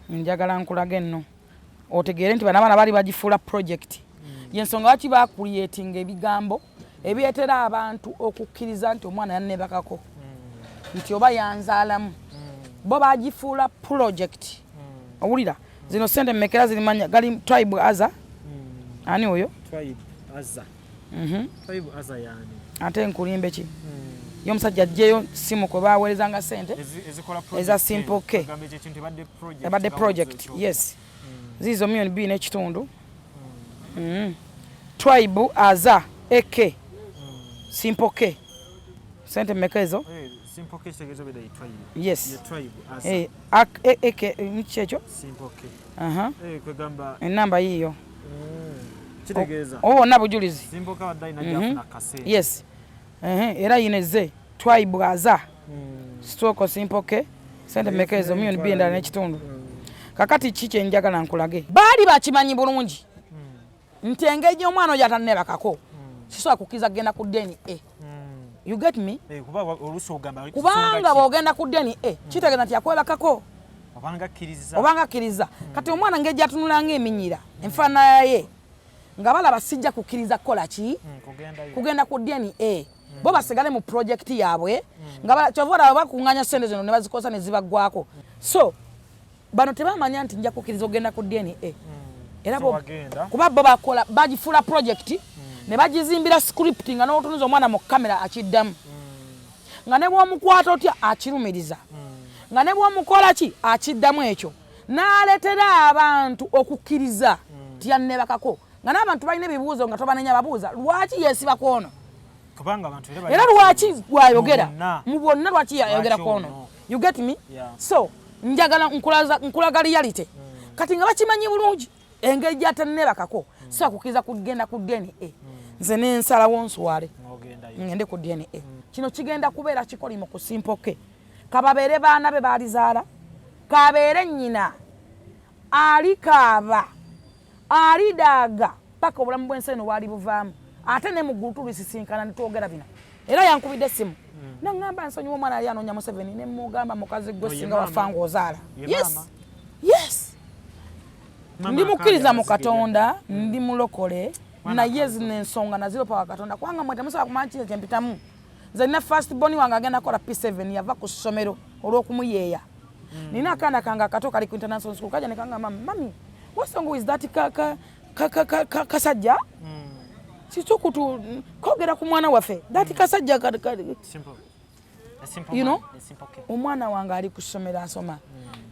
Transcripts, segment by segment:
njagala nkulaga nno otegeere nti bana bali bagifuula project yensonga lwaki bakuliyetinga ebigambo ebyetera abantu okukkiriza nti omwana yannebakako nti oba yanzaalamu bo bagifuula project owulira zino sente mmekera zirimanya gali tribe aza ani oyo tribe aza yani ate nkulimbe ki y'omusajja ajjeyo simu kwe baweerezanga sente eza simple k ebadde project yes zizo million b n'ekitundu tribe aza ek simple k sente mmeka ezo simple k kitegeeza beda tribe yes tribe aza ek nikyekyo simple k kwegamba enamba yiyo kitegeeza wonna bujulizi simple k wadde ayina gyafuna kasente yes era yineze tribe aza stroke simple k sente mmeka ezo million b endala n'ekitundu kakati kiki njagala nkulage baali bakimanyi bulungi nti engeri omwana oyo atannebakako sisobola kukkiriza kugenda ku ddeeni you get me kubanga bw'ogenda ku ddeeni kitegeeza nti yakwebakako obanga akkiriza kati omwana ngeri gyatunulanga eminyira enfaanana ye nga balaba sijja kukkiriza kukola ki kugenda ku ddeeni bo basigale mu projekiti yaabwe nga kyova bakuŋŋaanya sente zino ne bazikosa ne zibaggwako so bano tebamanya nti nja kukkiriza ogenda ku ddeeni era kuba bo bakola bagifuula projekiti ne bagizimbira script nga n'otunuza omwana mu kamera akiddamu nga ne bw'omukwata otya akirumiriza nga ne bw'omukola ki akiddamu ekyo n'aleetera abantu okukkiriza tiyannebakako nga n'abantu balina ebibuuzo nga tobanenya babuuza lwaki yeesiba kwono era lwaki gwayogera mu bonna lwaki yayogera kwono you get me so njagala nkulaga reality kati nga bakimanyi bulungi engeri gyatannebakako so kukkiriza kugenda ku ddeeni nze n'ensalawo nswale ngende ku ddeeni kino kigenda kubeera kikolimo ku simple k kababeere baana be baalizaala kabeere nnyina alikaaba alidaaga paka obulamu bw'ensi eno bwali buvaamu ate ne muggulu tubisisinkana ne twogera bino era yankubidde essimu naŋŋamba nsonyiwa omwana ali anoonya Museveni ne mugamba mukazi gwe singa wafa ng'ozaala yes ndi mukkiriza mu Katonda ndi mulokole naye zino ensonga naziropa wa Katonda kubanga mwete musaba kumanya kino kyempitamu nze nina first born wange agenda kola P7 yava ku ssomero olw'okumuyeeya nina akaana kange akato kali ku international school kaja ne kangamba mami what song is that kasajja kitukutu kogera ku mwana waffe that kasajja you know omwana wange ali ku ssomero asoma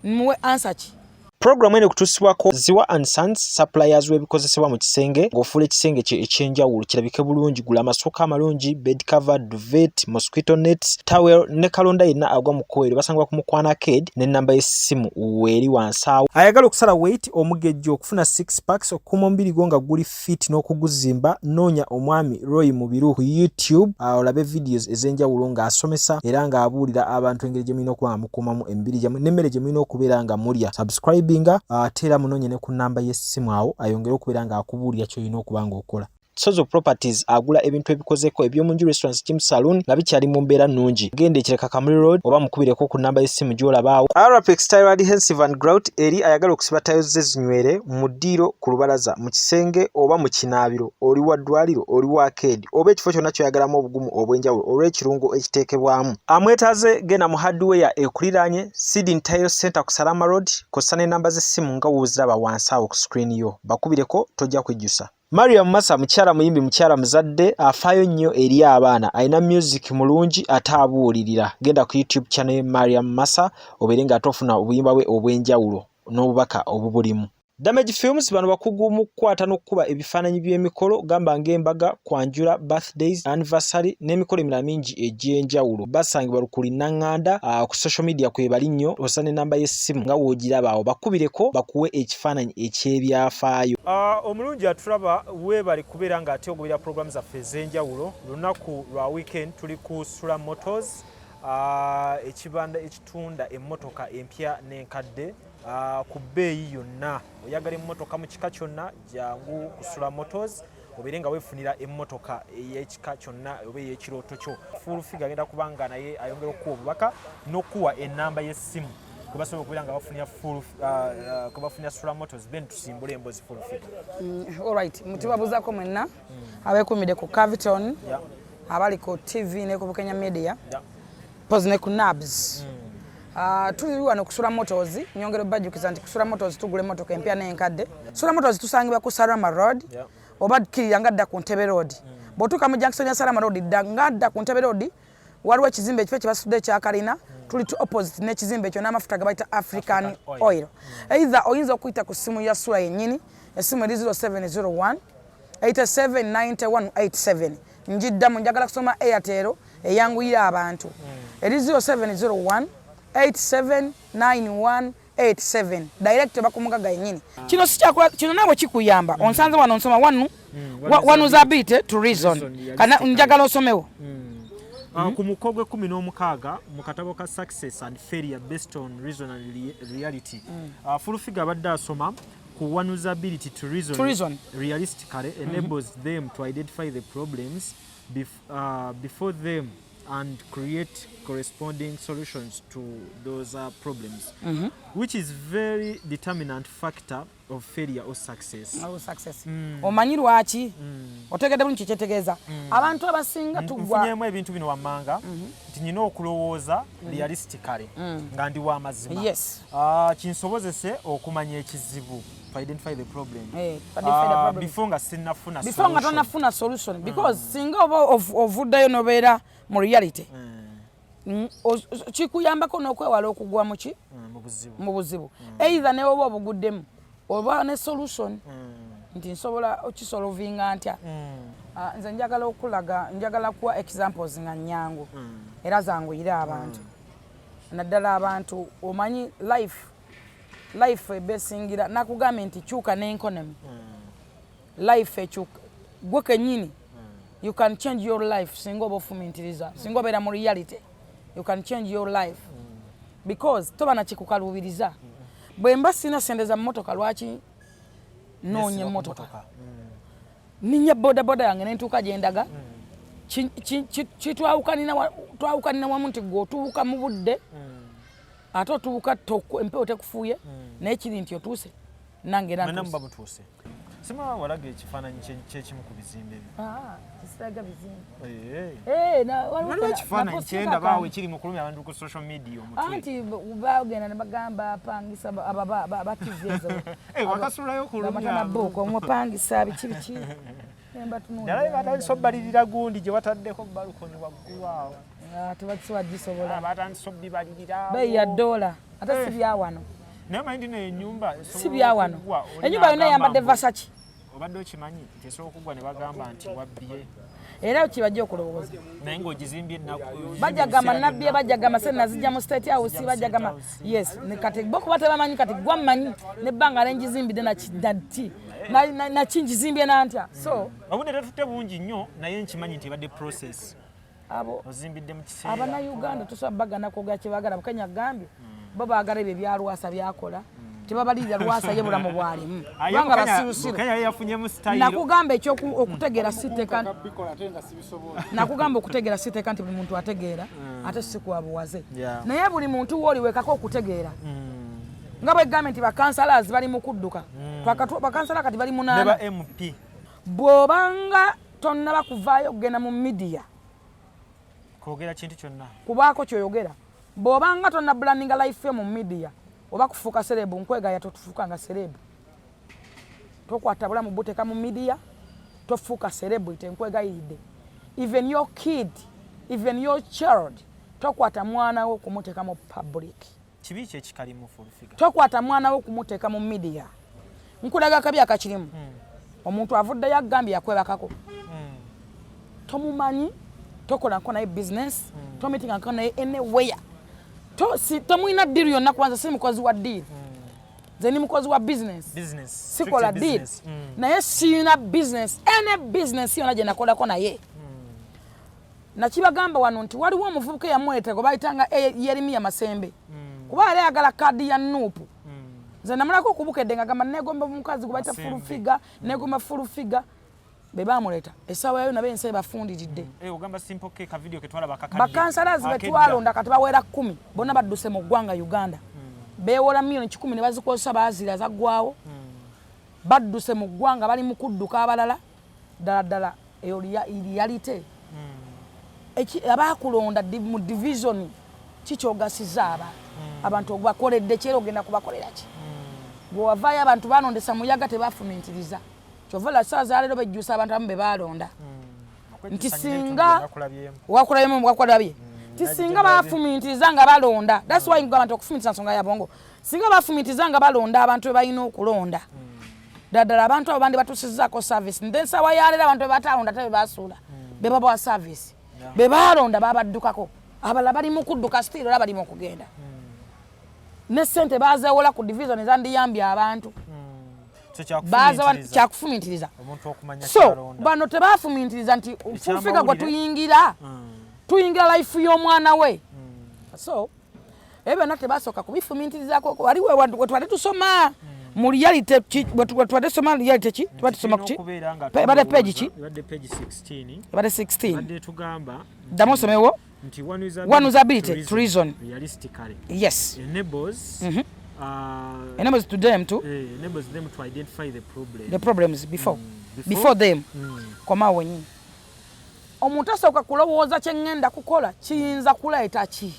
muwe answer ki Programu ene kutusibwako Ziwa and Sons suppliers w'ebikozesebwa mu kisenge ng'ofuula ekisenge kye ekyenjawulo kirabike bulungi gula amasooka amalungi bed cover duvet mosquito nets towel ne kalonda yenna agwa mu kkoero basangibwa ku Mukwana Arcade n'ennamba y'essimu weeri wansi awo ayagala okusala weight omugejjo okufuna 6 packs okuuma omubiri gwo nga guli fit n'okuguzimba noonya omwami Roy Mubiru ku YouTube olabe videos ez'enjawulo ng'asomesa era ng'abuulira abantu engeri gye mulina okuba nga mukuumamu emibiri gyammwe n'emmere gye mulina okubeera nga mulya subscribe tera munonye ne ku namba y'essimu awo ayongera okubeera nga akubuulira ky'olina okuba ng'okola. Sozo Properties agula ebintu ebikozeko eby'omunju restaurants gym saloon nga bikyali mu mbeera nnungi. Genda ekireka Kamuli Road oba mukubireko ku namba y'essimu gy'olabaawo. Arapex Tire Adhesive and Grout eri ayagala okusiba tayozi ze zinywere mu ddiiro ku lubalaza mu kisenge oba mu kinaabiro oli wa ddwaliro oli wa arcade oba ekifo kyonna ky'oyagalamu obugumu obw'enjawulo olw'ekirungo ekiteekebwamu. Amwetaaze genda mu hardware ekuliraanye Sidin Tile Center ku Salama Road kossa n'ennamba z'essimu nga wooziraba wansi awo ku screen yo. Bakubireko tojja kwejjusa. Mariam Massa mukyala muyimbi mukyala muzadde afaayo nnyo eri abaana alina music mulungi ate abuulirira genda ku YouTube channel Mariam Massa obeere nga atofuna obuyimba bwe obw'enjawulo n'obubaka obubulimu. Damage Films bano bakugu mu kukwata n'okkuba ebifaananyi by'emikolo gamba ng'embaga kwanjula birthdays anniversary n'emikolo emirala mingi egy'enjawulo basangibwa Lukuli Naŋŋanda ku social media kwe bali nnyo osa n'ennamba y'essimu nga woogiraba awo bakubireko bakuwe ekifaananyi eky'ebyafaayo. Omulungi atulaba weebali kubeera ng'ate ogubira programu zaffe ez'enjawulo lunaku lwa weekend tuli ku Sula Motors ekibanda ekitunda emmotoka empya n'enkadde ku bbeeyi yonna oyagala emmotoka mu kika kyonna jangu kusula Motors obeere nga weefunira emmotoka ey'ekika kyonna oba ey'ekirooto kyo full figure agenda kubanga naye ayongera okuwa obubaka n'okuwa ennamba y'essimu kubasobola okubeera nga bafunira full kubafunira sula motors then tusimbule embozi full figure. Alright, mutibabuzaako mwenna abeekumidde ku Caviton abali ku TV ne ku Bukenya Media pose ne ku Nabs. Tuli wano kusula motors nyongero bajjukiza nti kusula motors tugule motoka empya n'enkadde. Sula motors tusangibwa ku Sarama Road oba kirira ngadda ku Ntebe Road. Bw'otuuka mu junction ya Sarama Road ngadda ku Ntebe Road waliwo ekizimbe ekifo kye basudde ekya kalina tuli to opposite n'ekizimbe ekyo n'amafuta gabayita African Oil. Either oyinza okuyita ku ssimu ya Sula yennyini essimu eri 0701 879187 njiddamu njagala kusoma Airtel eyanguyira abantu eri 0701 879187 direct bakumugaga yennyini. Kino si kyakola kino naawe kikuyamba onsanze wano nsoma wanu zabite to reason kana njagala osomewo. Ku mukogwe 16 mu katabo ka success and failure based on reason and reality. Full figure abadde asoma ku one usability to reason realistically enables them to identify the problems before them and create corresponding solutions to those problems, which is very determinant factor of failure or success. Omanyi lwaki otegedde bulungi kyetegeeza abantu abasinga tufunyeemu ebintu bino wammanga nti nyina okulowooza realistically nga ndi wa mazima. Kinsobozese okumanya ekizibu to identify the problem before nga tonafuna solution because singa oba ovuddeyo nobeera mu reality kikuyambako n'okwewala okugwa mu buzibu either ne oba obuguddemu oba ne solution nti nsobola okisolovinga ntya. Nze njagala kuwa examples nga nnyangu era zanguyire abantu naddala abantu omanyi life ebesingira nakugambye nti kyuka n'enkonomi life ekyuka gwe kennyini you can change your life singa oba ofumintiriza singa obeera mu reality you can change your life because toba nakikukaluubiriza bwe mba sina sente za mmotoka lwaki noonye emmotoka ninnya bodaboda yange nentuuka gyendaga twawukanina wamu nti gwe otuuka mu budde ate otuuka empewo tekufuuye naye kiri nti otuuse nange era sima walaga ekifaananyi kyekimu ku bizimbe kisiraga bizimbe waliwo ekifaananyi kyendabaawo ekiri mu kulumya abantu ku social media omutwe anti bagenda ne bagamba apangisa abatizeezo wakasulayo okulumya omupangisa biki batandise obbalirira gundi gye wataddeko balukoni waggulu awo tebakisiwagisobola batandise obbibalirira beeyi ya $, ate si byawano naye manyi nti ennyumba si byawano ennyumba yonna eyambadde Versace obadde okimanyi nti esobola okugwa ne bagamba nti wabbye era kibajja okulowooza naye ng'ogizimbye ennaku bajagama nabbye bajagama se nazijja mu state house bajagama yes kati bo kuba tebamanyi kati gwa mmanyi nebbanga nengizimbidde nakingizimbye nantya so obudde tetutte bungi nnyo naye nkimanyi nti ebadde process abo ozimbidde mu kiseera abannayuganda tosobola bagana kwogera kye baagala Bukenya agambye bo baagala ebyo ebyalwasa byakola tebabalirira lwasa ye bulamu bwalimu kubanga basirusiru nakugamba okutegeera siteeka nti buli muntu ategeera ate sikuwa buwaze naye buli muntu wooliwekako okutegeera nga bwegambye nti bakansalazi bali mu kudduka bakansala kati bali 8 bw'obanga tonnaba kuvaayo okugenda mu midiya kwogera kintu kyonna kubaako kyoyogera bw'obanga tonna brandinga life yo mu midiya oba kufuuka serebu nkwegaya totufuuka nga serebu tokwata bulamu buteeka mu midiya tofuuka serebu ite nkwegayiridde even your kid even your child tokwata mwana wo kumuteeka mu public kibi kye kikalimu fulufiga tokwata mwana wo kumuteeka mu midiya nkulaga kabi akakirimu omuntu avuddeyo agambye yakwebakako tomumanyi tokola nko naye business tomitinga nko naye anywhere tomwina deal yonna kubanza si mukozi wa deal nze ni mukozi wa business sikola deal naye siyina business any business yonna gye nakolako naye nakibagamba wano nti waliwo omuvubuka eyamwetego bayitanga Yeremiya Masembe kuba yali ayagala kaadi ya Nuupu nze namulako okubukedde nga gamba negomba omukazi gwe bayita fulufiga negomba fulufiga be bamuleeta essaawa yayo nabe ensi bafundiridde ogamba simple ke ka video ke twala bakansalazi betwalonda kati bawera 10 bonna badduse mu ggwanga Uganda beewola milioni 10 ne bazikozesa baazira zaggwawo badduse mu ggwanga bali mu kudduka abalala ddala eyo realite abaakulonda mu division kikyogasiza abantu obakoledde kyera ogenda kubakolera ki bw'ovaayo abantu balondesa muyaga tebafumintiriza kyova la saa zaleero bejjusa abantu abamu be balonda nti singa wakulabye nti singa bafumintiriza nga balonda that's why abantu okufumintiriza nsonga ya bongo singa bafumintiriza nga balonda abantu balina okulonda ddala abantu abo bandi batusizaako service ndensawa yaleero abantu bebatalonda tebe basuula bebabawa service bebalonda babaddukako abalala bali mu kudduka still era bali mu kugenda ne ssente bazeewola ku division ezandiyambye abantu kyakufumintiriza so bano tebafumintiriza nti fulfiga gwe tuyingira life y'omwana we so ebyo byonna tebasooka kubifumintirizaako waliwo wetwali tusoma mu reality wetwali tusoma reality ki tuba tusoma kuki ebadde page ki ebadde page 16 ebadde 16 ebadde tugamba ddamu osomewo one usability to reason realistically yes enables enables to them to enables them to identify the problems before them koma wenyi omuntu asooka kulowooza kye ŋŋenda kukola kiyinza kuleeta ki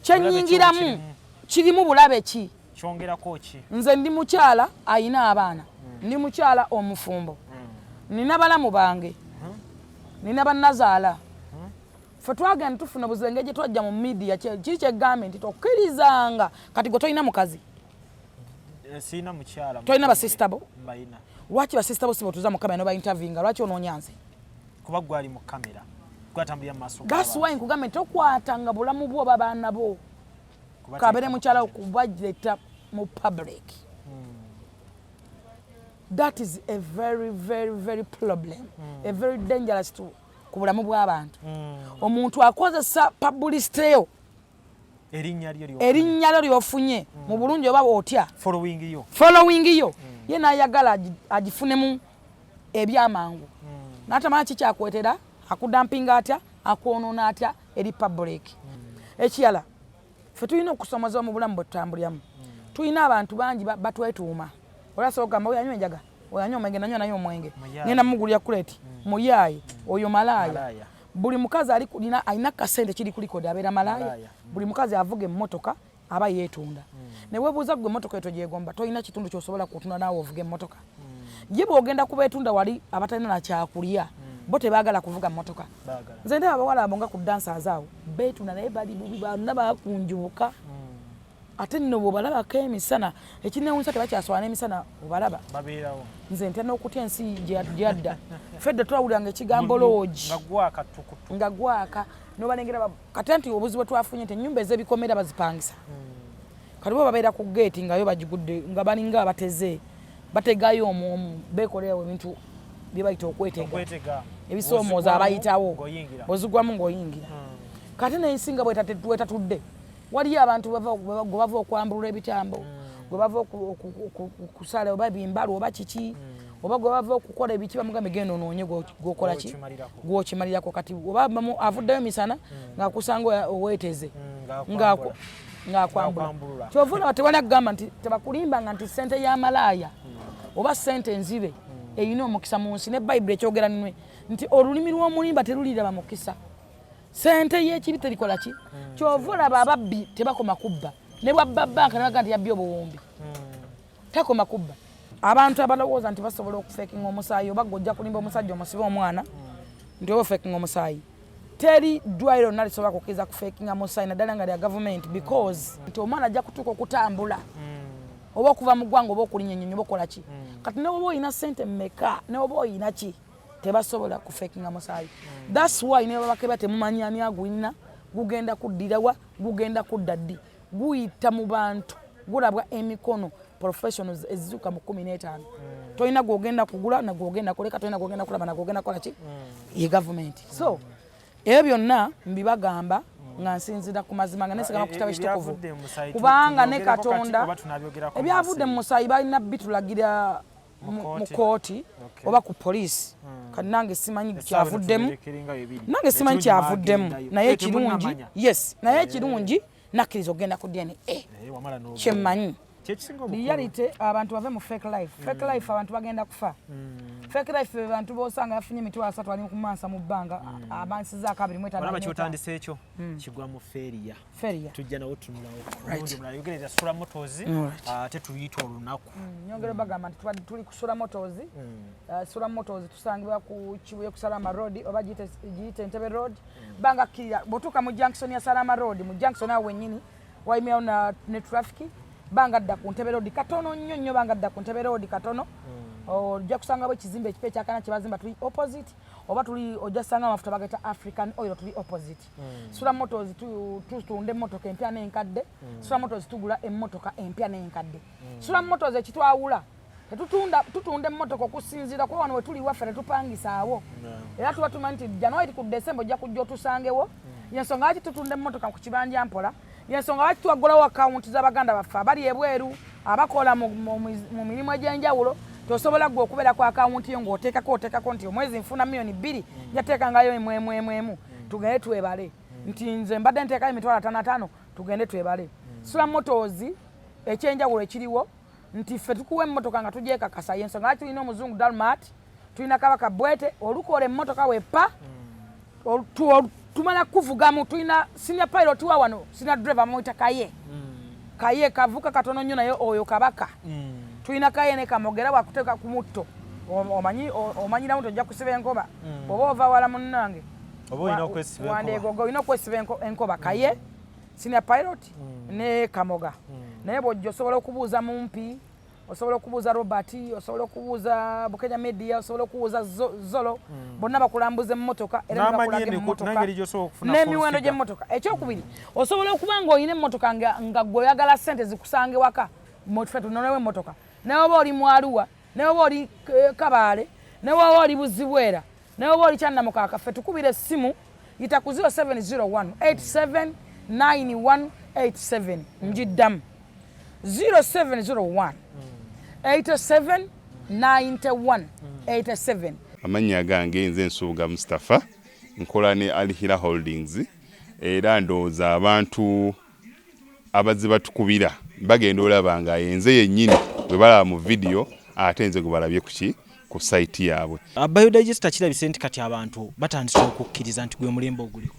kyenyingiramu kirimu bulabe ki kyongerako ki nze ndi mukyala ayina abaana ndi mukyala omufumbo nina balamu bange nina bannazaala fe twagenda tufuna buzenge gye twajja mu media kiri kyegambye nti tokkirizanga kati gwe tolina mukazi sina mukyala tolina basisitabo mbayina lwaki basisitabo si botuza mu kamera no bainterviewinga lwaki onoonya nze kuba gwali mu kamera gwatambulira mu maaso that's why nkugambye tokwatanga bulamu bwo babaana bo kabere mukyala okubajeta mu public that is a very very very problem a very dangerous to ku bulamu bw'abantu omuntu akozesa publicity yo erinnya lyo lyofunye mu bulungi oba otya following yo ye n'ayagala agifunemu ebyamangu n'atamanya kikyakwetera akudampinga atya akwonoona atya eri public ekirala ffe tulina okusomoza mu bulamu bwe tutambuliramu tulina abantu bangi batwetuuma olasobola okugamba oyanywa enjaga oyanywa omwenge nanywa nayo omwenge ngenda mugulira kuleti muyaayi oyo malaaya buli mukazi alina kasente kiri kulikodi abeera malaaya buli mukazi avuga emmotoka aba yeetunda ne weebuuza gwe emmotoka eto gyegomba tolina kitundu kyosobola kutunda naawe ovuga emmotoka ye bw'ogenda kubeetunda wali abatalina nakyakulya bo tebaagala kuvuga mmotoka nze ndaba abawala abo nga ku dansers awo beetunda naye bali bubi bonna bakunjubuka ate nno bw'obalabako emisana ekinewunisa tebakyaswala n'emisana obalaba nze ntya n'okutya ensi gyadda fedde twawuliranga ekigambo loogi nga gwaka nobalengera kate nti obuzi bwe twafunye nti ennyumba ez'ebikomera bazipangisa kati bo babeera ku geeti nga yo bagigudde nga balinga abateze bategayo omwomu beekolewo ebintu bye bayita okwetega ebisoomooza abayitawo bw'ozigwamu ng'oyingira kate n'ensinga bwetatudde waliyo abantu gwe bava okwambulula ebitambo gwe bava okusala oba bimbalu oba kiki oba gwe bava okukola ebiki bamugambe genda onoonye gwokola ki gwokimalirako kati oba avuddeyo misana ng'akusanga oweeteze ng'akwambula kyova olaba tewali akugamba nti tebakulimbanga nti ssente y'amalaaya oba ssente enzibe eyina omukisa mu nsi ne bayibuli ekyogera nti olulimi lw'omulimba teruliraba mukisa ssente y'ekibi terikola ki kyova olaba ababbi tebakoma kubba ne bwabba banka nebaga nti yabbye obuwumbi takoma kubba abantu abalowooza nti basobola okufeekinga omusaayi oba gojja kulimba omusajja omusibe omwana nti oba ofeekinga omusaayi teri ddwaliro lonna lisobola kukkiriza kufeekinga musaayi naddala nga lya gavumenti because nti omwana ajja kutuuka okutambula oba okuva mu ggwanga oba okulinya ennyonyi oba okola ki kati ne oba oyina ssente mmeka ne oba oyina ki tebasobola kufeekinga musaayi that's why ne babakeba temumanyi ani agulina gugenda kuddirawa gugenda kudda ddi guyita mu bantu gulabwa emikono professionals ezizuka mu 15 tolina gwogenda kugula na gwogenda kuleka tolina gwogenda kulaba na gwogenda kola ki ye gavumenti so ebyo byonna mbibagamba nga nsinzira ku mazima nga nesigama ku kitabo ekitukuvu kubanga ne Katonda ebyavudde mu musaayi balina bitulagira mu kooti oba ku poliisi kati nange simanyi kyavuddemu naye ekirungi yes naye ekirungi nakkiriza ogenda ku DNA wamala no kyemmanyi kyekisinga reality abantu bave mu fake life fake life abantu bagenda kufa fake life abantu bosanga yafunye emitwalo 3 ali kumansa mu bbanga abansizaako 2 olaba kyotandise ekyo kigwa mu feria tujja nawo tunulawo yogereza sula motozi ate tuyita olunaku nyongere bagamba nti tuli kusula motozi sula motozi tusangibwa ku Kibuye ku Salama Road oba giyite Entebbe Road banga kira botuka mu junction ya Salama Road mu junction awo wennyini waimeo ne traffic banga dda ku Entebbe Road katono nnyo banga dda ku Entebbe Road katono ojja kusanga bwe kizimbe ekipe kyakana kyebazimba tuli opposite oba tuli ojja kusanga amafuta bageta African Oil tuli opposite Sula Motors tutunde emmotoka empya n'enkadde Sula Motors tugula emmotoka empya n'enkadde Sula Motors ekitwawula tutunda emmotoka okusinziira kuba wano we tuli waffe ne tupangisa awo era tuba tumanyi nti January ku December ojja kujja otusangewo yensonga lwaki tutunda emmotoka ku kibanja mpola yensonga lwaki twaggulawo akawunti z'abaganda baffe abali ebweru abakola mu mirimu egy'enjawulo tosobola gwe okubeera ku akawunti yo ng'oteekako nti omwezi nfuna $2,000,000 njateekangayo emu tugende twebale nti nze mbadde nteekayo $5,500 tugende twebale Sula Motors ekyenjawulo ekiriwo nti ffe tukuwa emmotoka nga tugyekakasa yensonga lwaki tulina omuzungu Dalmat tulina Kabaka Bwete olukola emmotoka wepa tumala kuvugamu tulina senior pilot wa wano senior driver muyita Kaye kavuka katono nnyo naye oyo Kabaka tulina Kaye ne Kamogera wakuteeka ku mutto omanyiramu tojja kusiba enkoba oba ova wala munnange olina okwesiba enkoba Kaye senior pilot ne Kamoga naye bw'ojja osobola okubuuza Mumpi osobola okubuuza Robert osobola okubuuza Bukenya Media osobola okubuuza Zolo bonna bakulambuza emmotoka era bakulaga emmotoka n'emiwendo gy'emmotoka ekyokubiri osobola okuba ng'olina emmotoka nga gwe oyagala ssente zikusange waka ffe tunonewo emmotoka naye oba oli Mwaluwa naye oba oli Kabaale naye oba oli Buzibwera naye oba oli Kyannamukaaka ffe tukubira essimu yita ku 0701 879187 njiddamu 0701 879187 Amannya gange nze Nsuuga Mustafa nkola ne Alihira Holdings era ndowooza abantu abazze batukubira bagenda olaba nga yenze yennyini bwe balaba mu video ate nze gwe balabye ku site yaabwe. Biodigester kirabise nti kati abantu batandise okukkiriza nti gwe mulembe oguliko.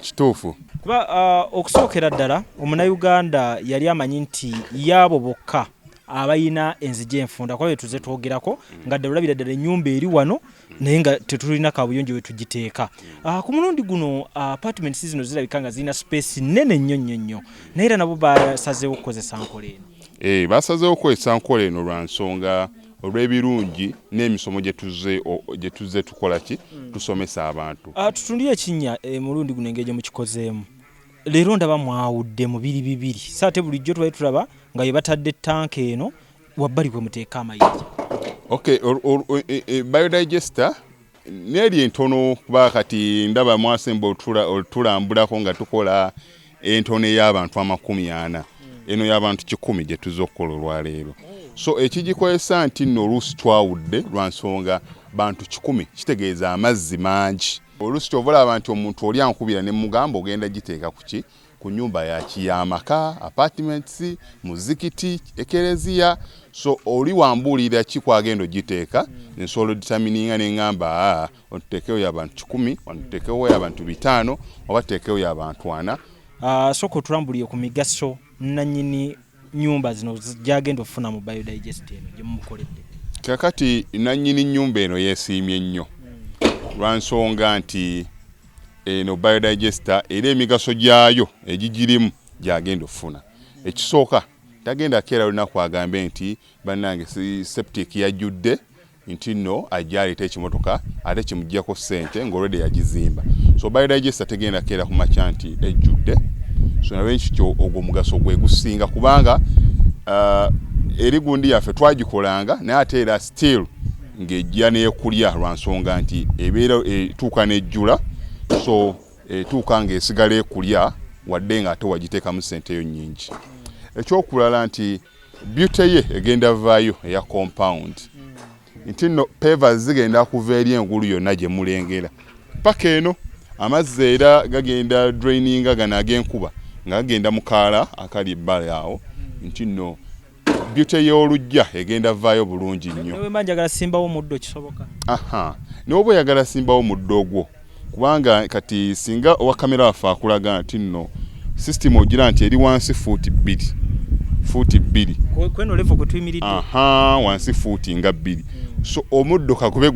Kituufu. Kuba okusookera ddala Omunnayuganda yali amanyi nti yaabo bokka abayina enzigi enfunda kwa tuze twogerako nga ddala ddala ennyumba eri wano naye nga tetulina kabuyonjo we tugiteeka. Ku mulundi guno apartments zino zirabika nga zirina space nnene nnyo naye era nabo basazeewo okukozesa nkola eno. Basazeewo okukozesa nkola eno lwa nsonga olw'ebirungi n'emisomo gye tuzze tukola tusomesa abantu. Tutundire ekinnya mulundi guno engeri gye mukikozeemu. Leero ndaba mwawudde mu bibiri saate bulijjo tubaye tulaba nga ye batadde tank eno wabbali kwe muteeka amayinja. Okay, biodigester neri entono kuba kati ndaba mwasemba otulambulako nga tukola entono y'abantu 40 eno y'abantu 100 gye tuzze okukola olwaleero. So ekigikozesa nti nno oluusi twawudde lwa nsonga bantu 100 kitegeeza amazzi mangi. Oluusi kyovola abantu omuntu oli ankubira ne mugamba ogenda giteeka ku nnyumba y'amaka, apartments, muzikiti, ekereziya. So oli wambuulira ki kwagenda ogiteeka nsobola determininga ne ngamba otuteekewo y'abantu 10 otuteekewo y'abantu 5 oba tuteekewo y'abantu 4. Soko tulambuliye ku migaso nannyini nyumba zino gyagenda ofuna mu biodigester eno gye mumukoledde. Kakati nannyini nnyumba eno yeesiimye nnyo lwa nsonga nti eno biodigester era emigaso gyayo egigirimu gyagenda ofuna. Ekisooka tagenda keera lunaku agambe nti bannange septic yajjudde nti nno ajja aleeta ekimotoka ate kimuggyako ssente ng'olwedde yagizimba. So biodigester tegenda keera ku makya nti ejjudde. So nawe ekyo ogwo mugaso gwe gusinga kubanga eri gundi yaffe twagikolanga naye ate era still ng'ejja n'ekulya lwa nsonga nti ebeera etuuka n'ejjula. So etuuka ng'esigala ekulya wadde nga ate wagiteekamu ssente yo nnyingi. Ekyokulala nti beauty ye egenda vaayo eya compound nti nno pavers zigenda kuva eri engulu yonna gye mulengera paka eno amazzi era gagenda draininga gano ag'enkuba nga agenda mukaala akali ebbala awo nti nno beauty y'olujja egenda vaayo bulungi nnyo. Newe manjagala simbawo muddo kisoboka. Aha. N'oba oyagala simbawo muddo ogwo kubanga kati singa owa kamera waffe akulaga nti nno system ogira nti eri wansi fuuti 2. Fuuti 2. Kweno level kwe tuyimiridde. Aha, wansi fuuti nga 2. So omuddo kakube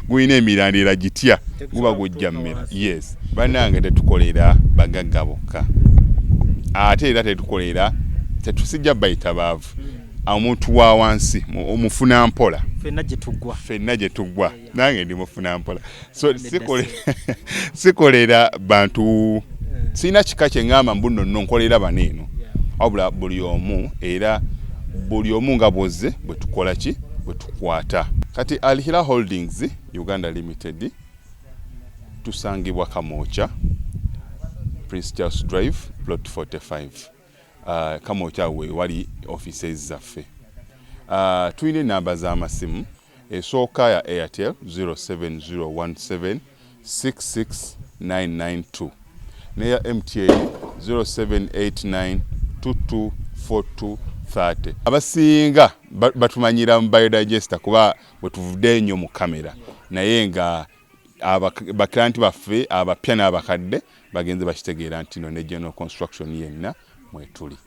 gwina emirandira gitya guba gujja mmera. Yes. Bannange tetukolera bagagga bokka. Ate era tetukolera tetusijja bayita baavu. Omuntu wa wansi omufuna mpola. Fenna gye tuggwa. Nange ndi mufuna mpola. So sikolera bantu sina kika kye ngamba mbuno nno nkolera baneeno. Wabula buli omu era buli omu nga bwozze bwe tukola ki bwe tukwata. Kati Alihira Holdings Uganda Limited tusangibwa Kamoocha Prince Charles Drive plot 45. Kamoocha we wali offices zaffe. Tuyina namba z'amasimu esooka ya Airtel 07017 66992 neya MTN 0789 224230. Abasinga batumanyira mu biodigester kuba bwe tuvudde nnyo mu kamera naye nga abaklanti baffe abapya n'abakadde bagenze bakitegeera nti no ne general construction yenna mwetuli.